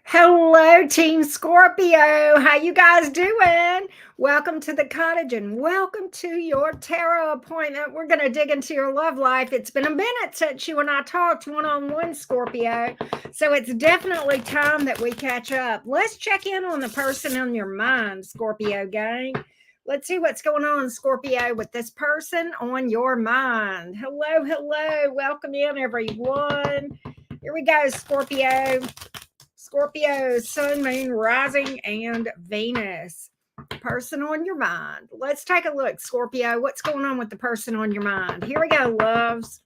Hello, Team Scorpio. How you guys doing? Welcome to the cottage and welcome to your tarot appointment. We're going to dig into your love life. It's been a minute since you and I talked one-on-one, Scorpio. So it's definitely time that we catch up. Let's check in on the person on your mind, Scorpio gang. Let's see what's going on, Scorpio, with this person on your mind. Hello, hello. Welcome in, everyone. Here we go, Scorpio. Scorpio, Sun, Moon, Rising, and Venus. Person on your mind. Let's take a look, Scorpio. What's going on with the person on your mind? Here we go, loves.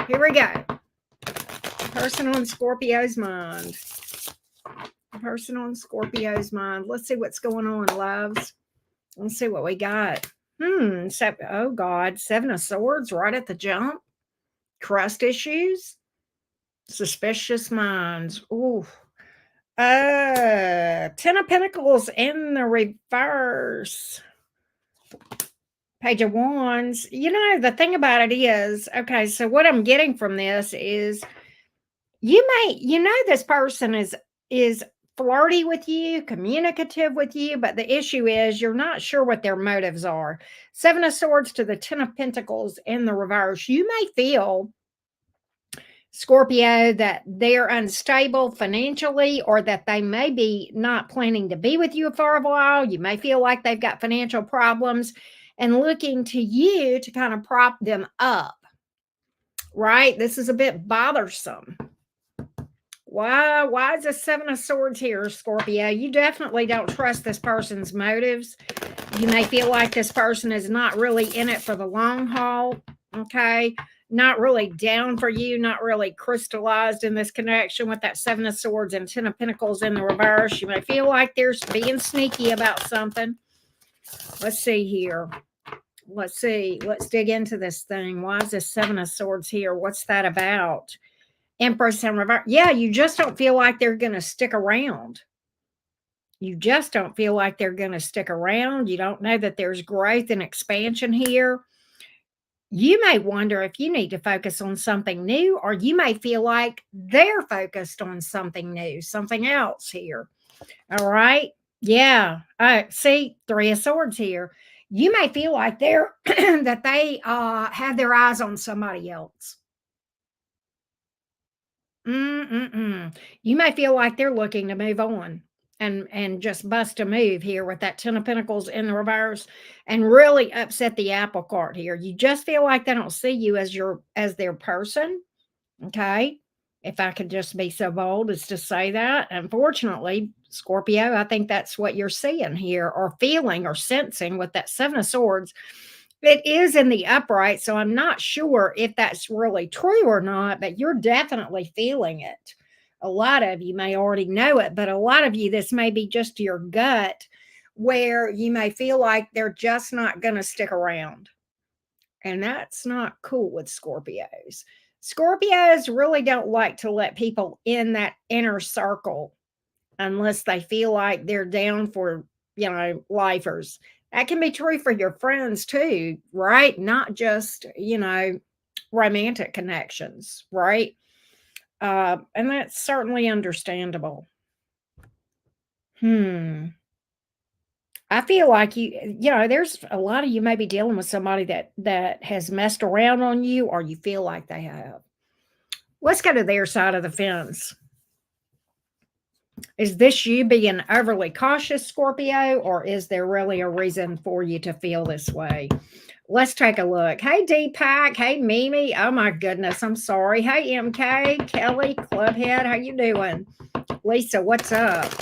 Here we go. Person on Scorpio's mind. Person on Scorpio's mind. Let's see what's going on, loves. Let's see what we got. Oh God, Seven of Swords right at the jump. Trust issues. Suspicious minds. Ooh. Ten of Pentacles in the reverse. Page of Wands. The thing about it is, okay, so what I'm getting from this is this person is flirty with you, communicative with you, but the issue is you're not sure what their motives are. Seven of Swords to the Ten of Pentacles in the reverse. You may feel, Scorpio, that they're unstable financially or that they may be not planning to be with you for a while. You may feel like they've got financial problems and looking to you to kind of prop them up, right? This is a bit bothersome. Why is the Seven of Swords here, Scorpio? You definitely don't trust this person's motives. You may feel like this person is not really in it for the long haul, okay? Not really down for you, not really crystallized in this connection with that Seven of Swords and Ten of Pentacles in the reverse. You may feel like they're being sneaky about something. Let's see here. Let's see. Let's dig into this thing. Why is this Seven of Swords here? What's that about? Empress and reverse. Yeah, you just don't feel like they're going to stick around. You just don't feel like they're going to stick around. You don't know that there's growth and expansion here. You may wonder if you need to focus on something new, or you may feel like they're focused on something new, something else here. All right. Yeah. See, Three of Swords here. You may feel like they're that they have their eyes on somebody else. You may feel like they're looking to move on and just bust a move here with that Ten of Pentacles in the reverse and really upset the apple cart here. You just feel like they don't see you as their person. Okay. If I could just be so bold as to say that. Unfortunately, Scorpio, I think that's what you're seeing here or feeling or sensing with that Seven of Swords. It is in the upright, so I'm not sure if that's really true or not, but you're definitely feeling it. A lot of you may already know it, but a lot of you, this may be just your gut where you may feel like they're just not going to stick around. And that's not cool with Scorpios. Scorpios really don't like to let people in that inner circle unless they feel like they're down for, lifers. That can be true for your friends too, right? Not just, romantic connections, right? And that's certainly understandable. I feel like there's a lot of you may be dealing with somebody that has messed around on you, or you feel like they have. Let's go to their side of the fence. Is this you being overly cautious, Scorpio, or is there really a reason for you to feel this way? Let's take a look. Hey, Deepak. Hey, Mimi. Oh, my goodness. I'm sorry. Hey, MK, Kelly, Clubhead. How you doing? Lisa, what's up?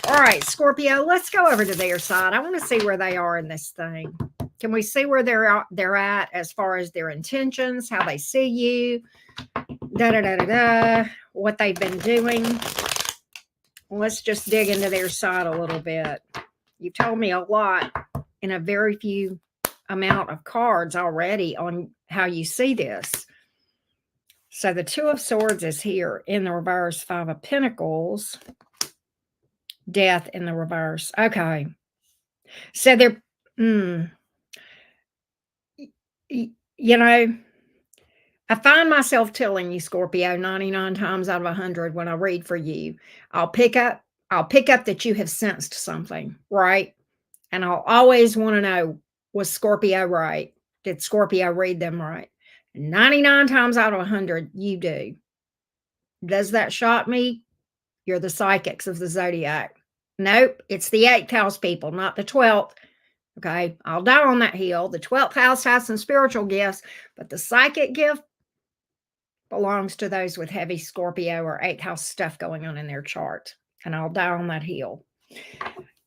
All right, Scorpio, let's go over to their side. I want to see where they are in this thing. Can we see where they're at as far as their intentions, how they see you, what they've been doing? Let's just dig into their side a little bit. You've told me a lot in a very few amount of cards already on how you see this. So the Two of Swords is here in the reverse, Five of Pentacles, Death in the reverse. Okay. So they're, I find myself telling you, Scorpio, 99 times out of 100 when I read for you, I'll pick up I'll pick up that you have sensed something, right? And I'll always want to know, was Scorpio right? Did Scorpio read them right? 99 times out of 100, you do. Does that shock me? You're the psychics of the zodiac. Nope, it's the eighth house people, not the 12th. Okay, I'll die on that hill. The 12th house has some spiritual gifts, but the psychic gift belongs to those with heavy Scorpio or eighth house stuff going on in their chart. And I'll die on that hill.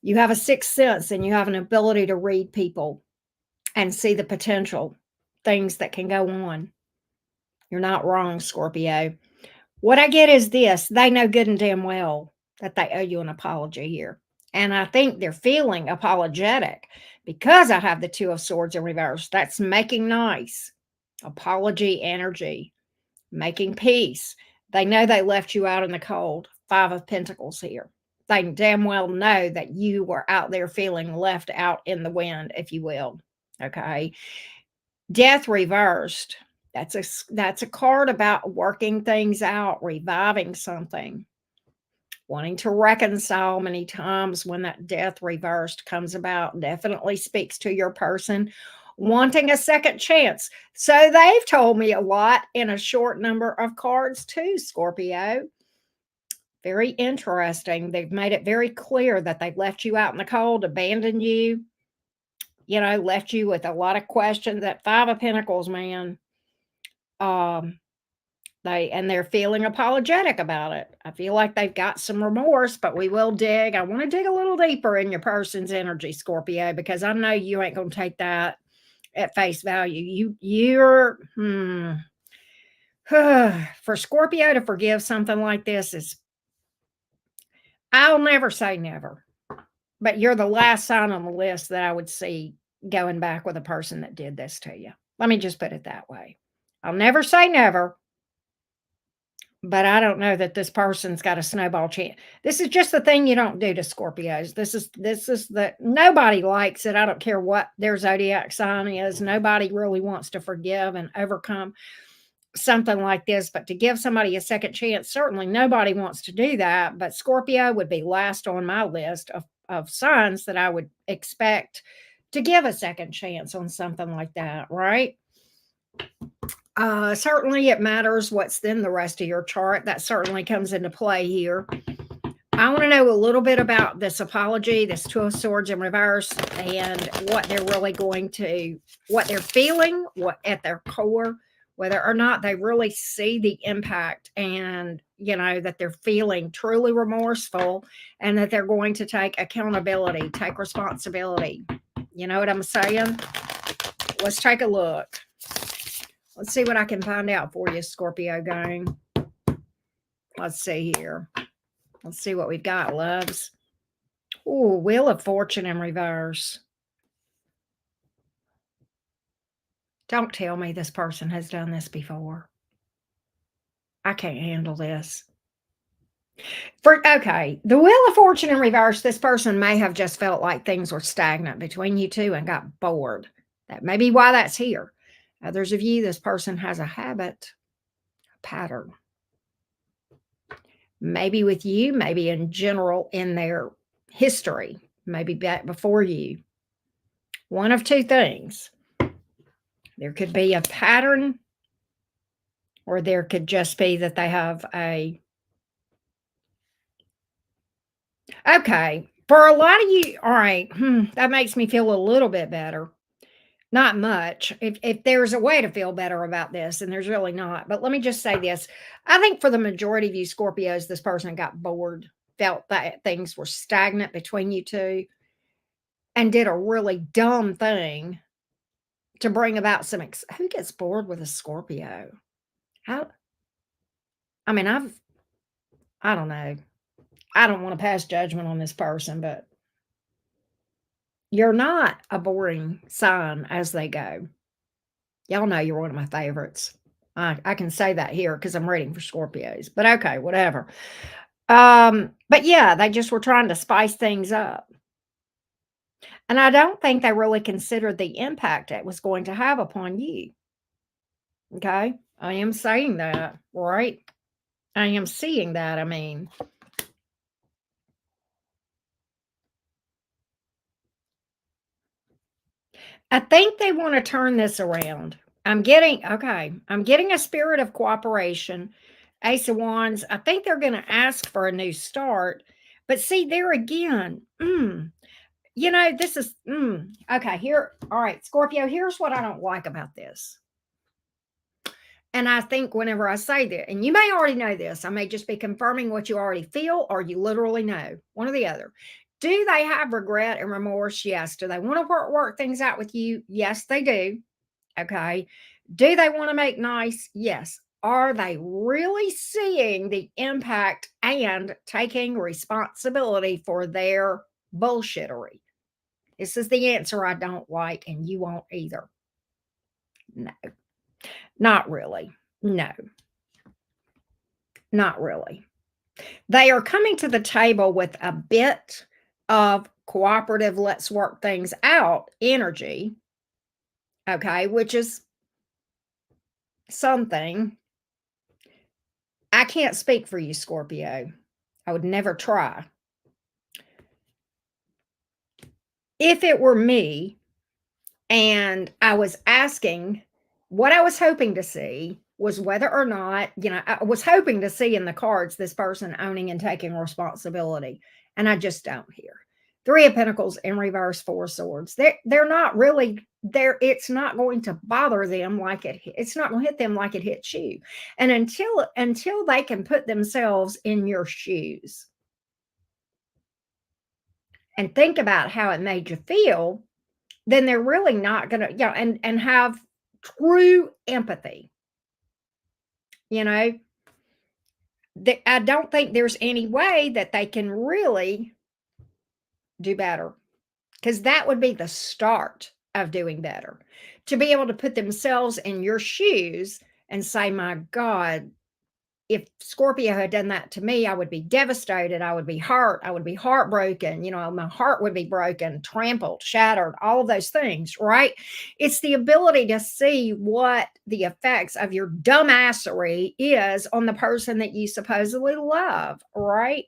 You have a sixth sense and you have an ability to read people and see the potential things that can go on. You're not wrong, Scorpio. What I get is this: they know good and damn well that they owe you an apology here. And I think they're feeling apologetic because I have the Two of Swords in reverse. That's making nice, apology energy, making peace. They know they left you out in the cold. Five of Pentacles here. They damn well know that you were out there feeling left out in the wind, if you will. Okay. Death reversed. That's a card about working things out, reviving something, wanting to reconcile many times when that death reversed comes about. Definitely speaks to your person wanting a second chance. So they've told me a lot in a short number of cards too, Scorpio. Very interesting. They've made it very clear that they've left you out in the cold, abandoned you, left you with a lot of questions. That Five of Pentacles, man. Um, they're feeling apologetic about it. I feel like they've got some remorse, but we will dig. I want to dig a little deeper in your person's energy, Scorpio, because I know you ain't going to take that at face value. You're for Scorpio to forgive something like this is, I'll never say never, but you're the last sign on the list that I would see going back with a person that did this to you. Let me just put it that way. I'll never say never, but I don't know that this person's got a snowball chance. This is just the thing you don't do to Scorpios. This is the nobody likes it. I don't care what their zodiac sign is. Nobody really wants to forgive and overcome something like this, but to give somebody a second chance, certainly nobody wants to do that. But Scorpio would be last on my list of signs that I would expect to give a second chance on something like that, right? Certainly it matters what's in the rest of your chart. That certainly comes into play here. I want to know a little bit about this apology, this Two of Swords in reverse, and what they're really what they're feeling, what at their core, whether or not they really see the impact and, that they're feeling truly remorseful and that they're going to take accountability, take responsibility. You know what I'm saying? Let's take a look. Let's see what I can find out for you, Scorpio gang. Let's see here. Let's see what we've got, loves. Oh, Wheel of Fortune in reverse. Don't tell me this person has done this before. I can't handle this. Okay, the Wheel of Fortune in reverse, this person may have just felt like things were stagnant between you two and got bored. That may be why that's here. Others of you, this person has a habit, a pattern. Maybe with you, maybe in general in their history, maybe back before you. One of two things. There could be a pattern, or there could just be that they have a... Okay, for a lot of you, all right, that makes me feel a little bit better. Not much. If there's a way to feel better about this, and there's really not. But let me just say this. I think for the majority of you Scorpios, this person got bored, felt that things were stagnant between you two, and did a really dumb thing to bring about some... Who gets bored with a Scorpio? How? I mean, I don't know. I don't want to pass judgment on this person, but you're not a boring sign as they go. Y'all know you're one of my favorites. I can say that here because I'm reading for Scorpios, but okay, whatever. But yeah, they just were trying to spice things up. And I don't think they really considered the impact it was going to have upon you. Okay. I am saying that, right? I am seeing that. I mean, I think they want to turn this around. I'm getting a spirit of cooperation. Ace of Wands. I think they're going to ask for a new start. But see, there again, this is, okay, here. All right, Scorpio, here's what I don't like about this. And I think whenever I say that, and you may already know this, I may just be confirming what you already feel or you literally know, one or the other. Do they have regret and remorse? Yes. Do they want to work things out with you? Yes, they do. Okay. Do they want to make nice? Yes. Are they really seeing the impact and taking responsibility for their bullshittery? This is the answer I don't like, and you won't either. No, not really. No, not really. They are coming to the table with a bit of cooperative, let's work things out energy, okay, which is something. I can't speak for you, Scorpio. I would never try. If it were me and I was asking, what I was hoping to see was whether or not, I was hoping to see in the cards this person owning and taking responsibility. And I just don't here. Three of Pentacles in reverse, Four of Swords. They're not really there. It's not going to bother them like it's not going to hit them like it hits you. And until they can put themselves in your shoes and think about how it made you feel, then they're really not going to, and have true empathy. I don't think there's any way that they can really do better, because that would be the start of doing better. To be able to put themselves in your shoes and say, my God, if Scorpio had done that to me, I would be devastated. I would be hurt. I would be heartbroken. My heart would be broken, trampled, shattered, all of those things, right? It's the ability to see what the effects of your dumbassery is on the person that you supposedly love, right?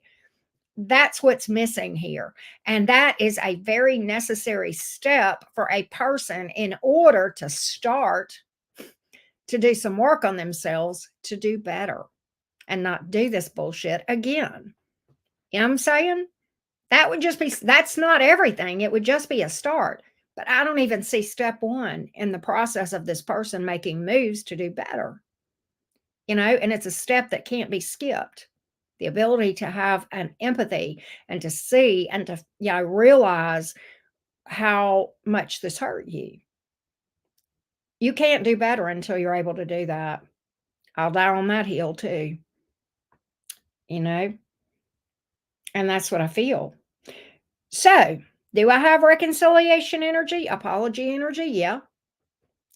That's what's missing here. And that is a very necessary step for a person in order to start to do some work on themselves to do better and not do this bullshit again. You know what I'm saying? That's not everything. It would just be a start. But I don't even see step one in the process of this person making moves to do better. And it's a step that can't be skipped. The ability to have an empathy and to see and to realize how much this hurt you. You can't do better until you're able to do that. I'll die on that hill too. And that's what I feel. So, do I have reconciliation energy, apology energy? Yeah.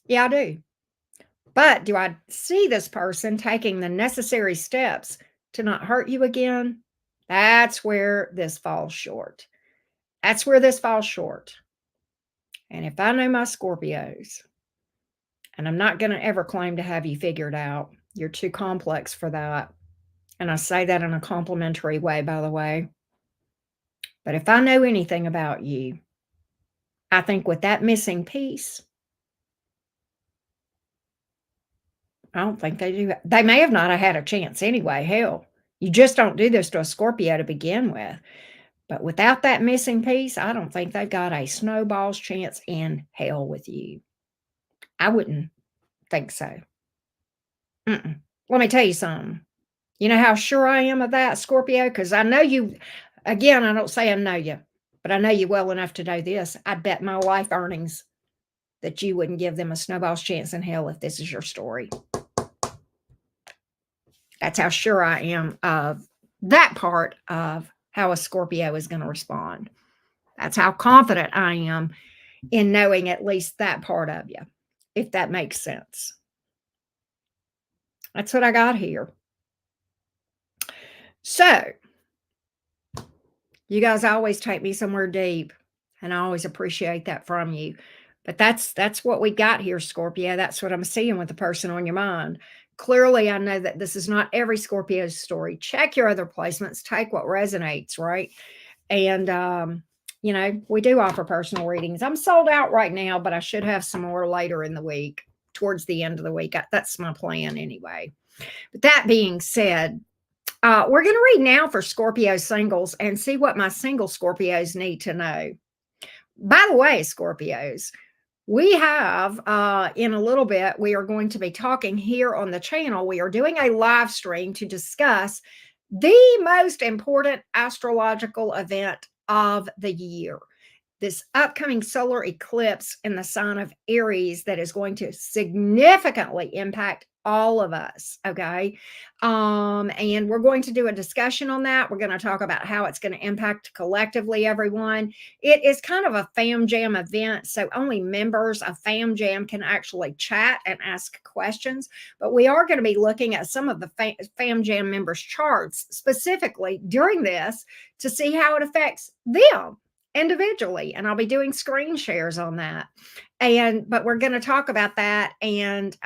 Yeah, I do. But do I see this person taking the necessary steps to not hurt you again? That's where this falls short. That's where this falls short. And if I know my Scorpios, and I'm not going to ever claim to have you figured out, you're too complex for that. And I say that in a complimentary way, by the way. But if I know anything about you, I think with that missing piece, I don't think they do. They may have not had a chance anyway. Hell, you just don't do this to a Scorpio to begin with. But without that missing piece, I don't think they've got a snowball's chance in hell with you. I wouldn't think so. Mm-mm. Let me tell you something. You know how sure I am of that, Scorpio? Because I know you, again, I don't say I know you, but I know you well enough to know this. I bet my life earnings that you wouldn't give them a snowball's chance in hell if this is your story. That's how sure I am of that part of how a Scorpio is going to respond. That's how confident I am in knowing at least that part of you, if that makes sense. That's what I got here. So, you guys always take me somewhere deep, and I always appreciate that from you. But that's what we got here, Scorpio. That's what I'm seeing with the person on your mind. Clearly, I know that this is not every Scorpio's story. Check your other placements. Take what resonates, right? And we do offer personal readings. I'm sold out right now, but I should have some more later in the week, towards the end of the week. That's my plan anyway. But that being said, we're going to read now for Scorpio singles and see what my single Scorpios need to know. By the way, Scorpios, we have, in a little bit, we are going to be talking here on the channel. We are doing a live stream to discuss the most important astrological event of the year. This upcoming solar eclipse in the sign of Aries that is going to significantly impact all of us. Okay. And we're going to do a discussion on that. We're going to talk about how it's going to impact collectively everyone. It is kind of a fam jam event, so only members of fam jam can actually chat and ask questions. But we are going to be looking at some of the fam jam members' charts specifically during this to see how it affects them individually, and I'll be doing screen shares on that. But we're going to talk about that and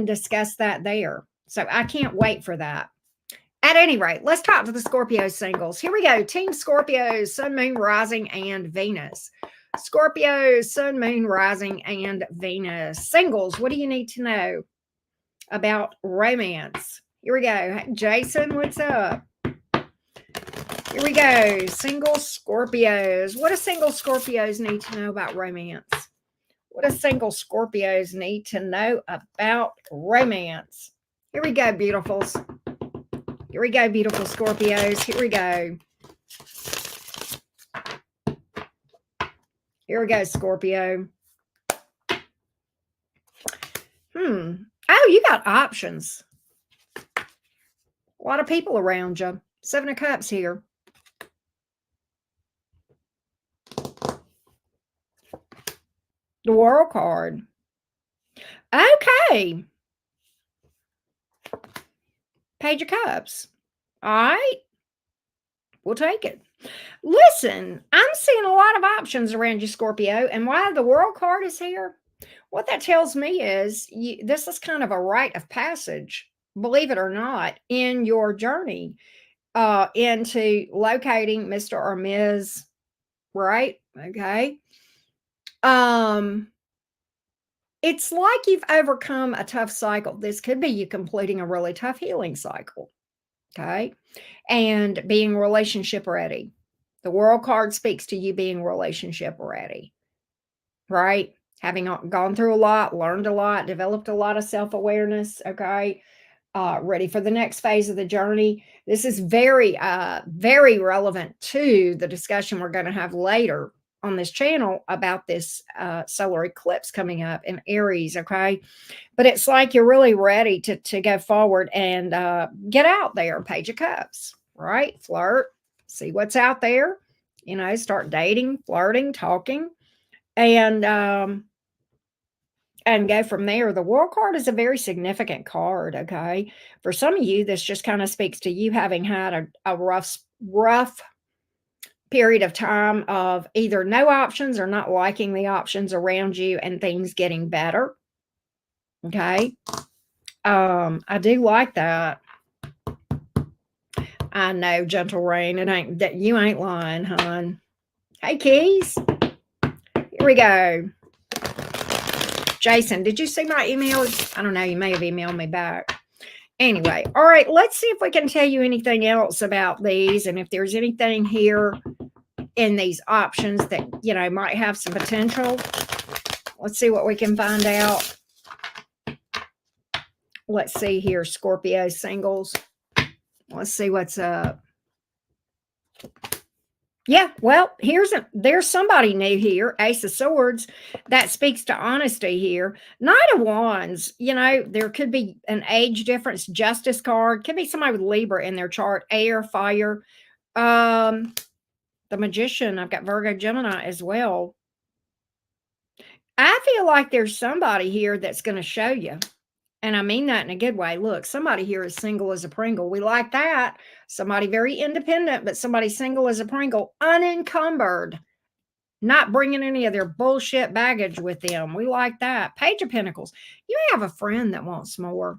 discuss that there. So I can't wait for that. At any rate, let's talk to the Scorpio singles. Here we go. Team Scorpio, Sun, Moon, Rising, and Venus. Scorpio, Sun, Moon, Rising, and Venus. Singles, what do you need to know about romance? Here we go. Jason, what's up? Here we go. Single Scorpios. What do single Scorpios need to know about romance? What do single Scorpios need to know about romance? Here we go, beautifuls. Here we go, beautiful Scorpios. Here we go. Here we go, Scorpio. Oh, you got options. A lot of people around you. Seven of Cups here. The World card. Okay. Page of Cups. All right. We'll take it. Listen, I'm seeing a lot of options around you, Scorpio. And why the World card is here, what that tells me is this is kind of a rite of passage, believe it or not, in your journey into locating Mr. or Ms. Right? Okay. It's like you've overcome a tough cycle. This could be you completing a really tough healing cycle. Okay. And being relationship ready. The World card speaks to you being relationship ready. Right? Having gone through a lot, learned a lot, developed a lot of self-awareness. Okay. Ready for the next phase of the journey. This is very, very relevant to the discussion we're going to have later on this channel about this solar eclipse coming up in Aries. Okay. But it's like you're really ready to go forward and get out there. Page of Cups, right? Flirt, see what's out there, start dating, flirting, talking, and go from there. The World card is a very significant card. Okay. For some of you, this just kind of speaks to you having had a rough period of time of either no options or not liking the options around you and things getting better. Okay. I do like that. I know, Gentle Rain. It ain't that you ain't lying, hon. Hey, Keys. Here we go. Jason, did you see my email? I don't know. You may have emailed me back. Anyway, all right. Let's see if we can tell you anything else about these, and if there's anything here in these options that might have some potential. Let's see what we can find out. Let's see here, Scorpio singles. Let's see what's up. Yeah, well, there's somebody new here. Ace of Swords. That speaks to honesty here. Knight of Wands. There could be an age difference. Justice card. Could be somebody with Libra in their chart. Air, fire. The Magician. I've got Virgo, Gemini as well. I feel like there's somebody here that's going to show you. And I mean that in a good way. Look, somebody here is single as a Pringle. We like that. Somebody very independent, but somebody single as a Pringle. Unencumbered. Not bringing any of their bullshit baggage with them. We like that. Page of Pentacles. You may have a friend that wants more.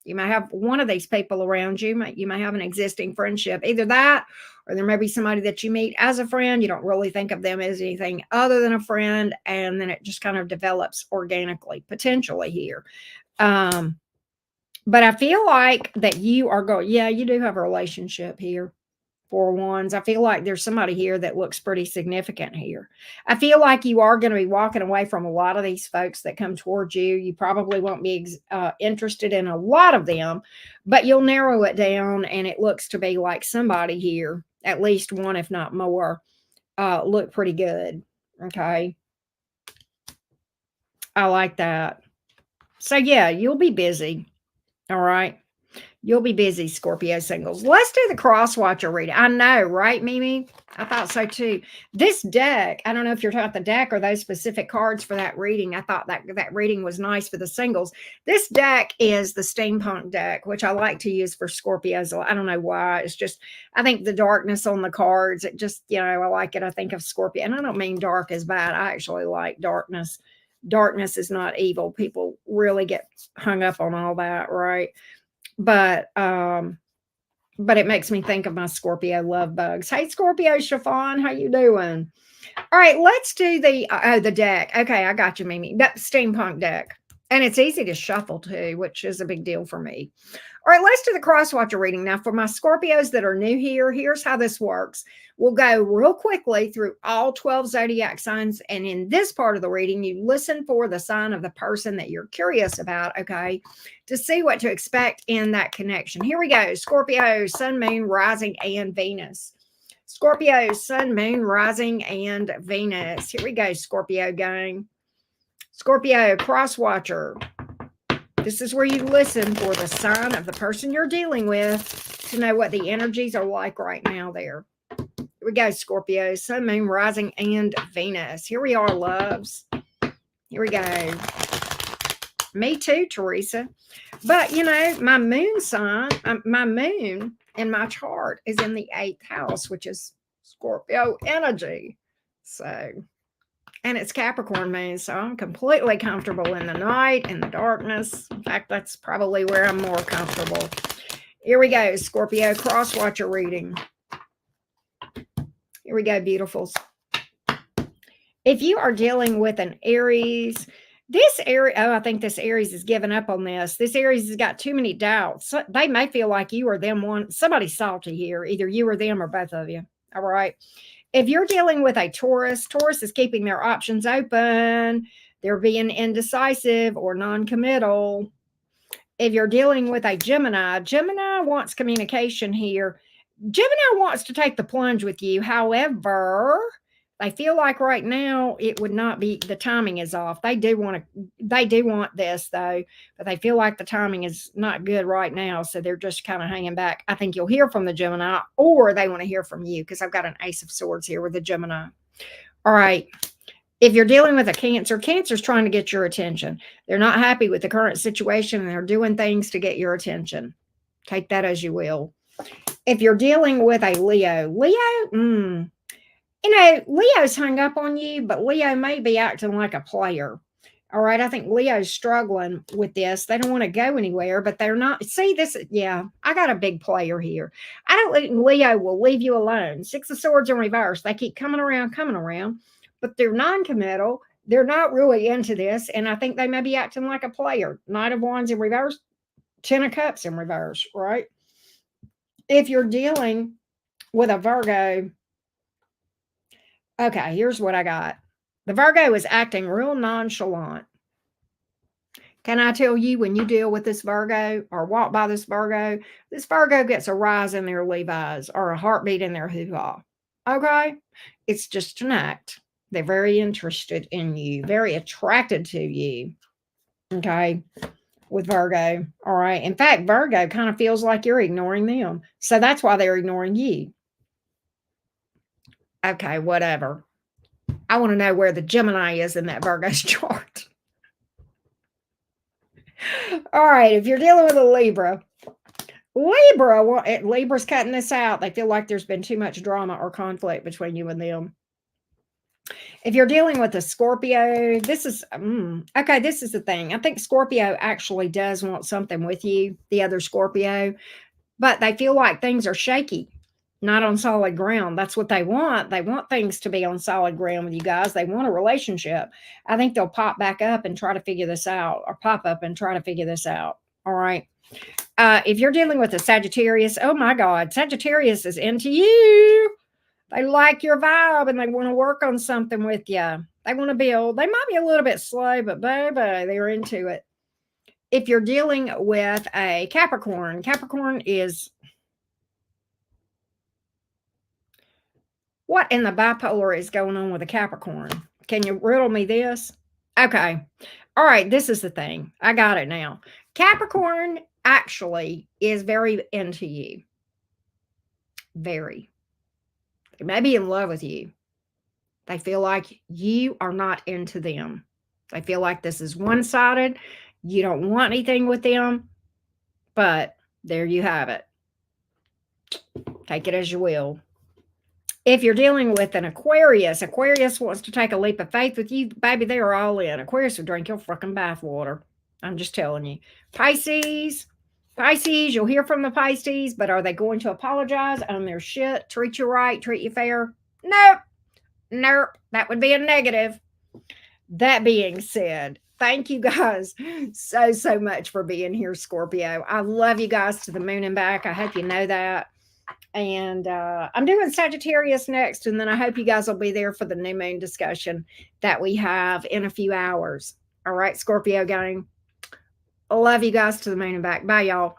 You may have one of these people around you. You may have an existing friendship. Either that or there may be somebody that you meet as a friend. You don't really think of them as anything other than a friend, and then it just kind of develops organically, potentially here. Um, but I feel like that you are going, yeah, you do have a relationship here. Four wands. I feel like there's somebody here that looks pretty significant here. I feel like you are going to be walking away from a lot of these folks that come towards you. You probably won't be interested in a lot of them, but you'll narrow it down, and it looks to be like somebody here, at least one, if not more, look pretty good. Okay. I like that. So, yeah, you'll be busy. All right. You'll be busy, Scorpio singles. Let's do the cross watcher reading. I know, right, Mimi? I thought so too. This deck, I don't know if you're talking about the deck or those specific cards for that reading. I thought that reading was nice for the singles. This deck is the steampunk deck, which I like to use for Scorpios. I don't know why. It's just, I think the darkness on the cards, it just, I like it. I think of Scorpio. And I don't mean dark as bad. I actually like darkness. Darkness is not evil. People really get hung up on all that, right? But it makes me think of my Scorpio love bugs. Hey, Scorpio Chiffon, how you doing? All right, let's do the deck. Okay, I got you, Mimi. That steampunk deck. And it's easy to shuffle too, which is a big deal for me. All right, let's do the crosswatcher reading. Now, for my Scorpios that are new here, here's how this works. We'll go real quickly through all 12 zodiac signs. And in this part of the reading, you listen for the sign of the person that you're curious about, okay, to see what to expect in that connection. Here we go. Scorpio, Sun, Moon, Rising, and Venus. Scorpio, Sun, Moon, Rising, and Venus. Here we go, Scorpio gang. Scorpio, crosswatcher. This is where you listen for the sign of the person you're dealing with to know what the energies are like right now there. Here we go, Scorpio, Sun, Moon, Rising, and Venus. Here we are, loves. Here we go. Me too, Teresa. But, my moon sign, my moon in my chart is in the 8th house, which is Scorpio energy. So, and it's Capricorn moon, so I'm completely comfortable in the night, in the darkness. In fact, that's probably where I'm more comfortable. Here we go, Scorpio crosswatcher reading. Here we go, beautifuls. If you are dealing with an Aries, I think this Aries is giving up on this. This Aries has got too many doubts. So they may feel like you or them somebody's salty here, either you or them or both of you. All right. If you're dealing with a Taurus is keeping their options open. They're being indecisive or non-committal. If you're dealing with a Gemini wants communication here. Gemini wants to take the plunge with you. However, they feel like right now it would not be, the timing is off. They do want this though, but they feel like the timing is not good right now. So they're just kind of hanging back. I think you'll hear from the Gemini, or they want to hear from you, because I've got an Ace of Swords here with the Gemini. All right. If you're dealing with a Cancer's trying to get your attention. They're not happy with the current situation, and they're doing things to get your attention. Take that as you will. If you're dealing with a Leo, Leo's hung up on you, but Leo may be acting like a player. All right. I think Leo's struggling with this. They don't want to go anywhere, but they're not. See this? Yeah, I got a big player here. I don't think Leo will leave you alone. 6 of Swords in reverse. They keep coming around, but they're non-committal. They're not really into this. And I think they may be acting like a player. Knight of Wands in reverse, 10 of Cups in reverse, right? If you're dealing with a Virgo, okay, here's what I got. The Virgo is acting real nonchalant. Can I tell you, when you deal with this Virgo or walk by this Virgo gets a rise in their Levi's or a heartbeat in their hoo-ha. Okay? It's just an act. They're very interested in you, very attracted to you. Okay? With Virgo. All right. In fact, Virgo kind of feels like you're ignoring them. So that's why they're ignoring you. Okay, whatever. I want to know where the Gemini is in that Virgo's chart. All right. If you're dealing with a Libra's cutting this out. They feel like there's been too much drama or conflict between you and them. If you're dealing with a Scorpio, this is okay. This is the thing. I think Scorpio actually does want something with you, the other Scorpio, but they feel like things are shaky. not on solid ground. That's what they want. They want things to be on solid ground with you guys. They want a relationship. I think they'll pop back up and try to figure this out, or pop up and try to figure this out. All right. If you're dealing with a Sagittarius, oh my God, Sagittarius is into you. They like your vibe and they want to work on something with you. They want to build. They might be a little bit slow, but baby, they're into it. If you're dealing with a Capricorn, Capricorn is what in the bipolar is going on with a Capricorn? Can you riddle me this? Okay. All right. This is the thing. I got it now. Capricorn actually is very into you. Very. They may be in love with you. They feel like you are not into them. They feel like this is one sided. You don't want anything with them, but there you have it. Take it as you will. If you're dealing with an Aquarius, Aquarius wants to take a leap of faith with you, baby, they are all in. Aquarius will drink your fucking bathwater. I'm just telling you. Pisces, you'll hear from the Pisces, but are they going to apologize on their shit, treat you right, treat you fair? Nope. Nope. That would be a negative. That being said, thank you guys so much for being here, Scorpio. I love you guys to the moon and back. I hope you know that. And I'm doing Sagittarius next, and then I hope you guys will be there for the new moon discussion that we have in a few hours. All right, Scorpio gang. I love you guys to the moon and back. Bye, y'all.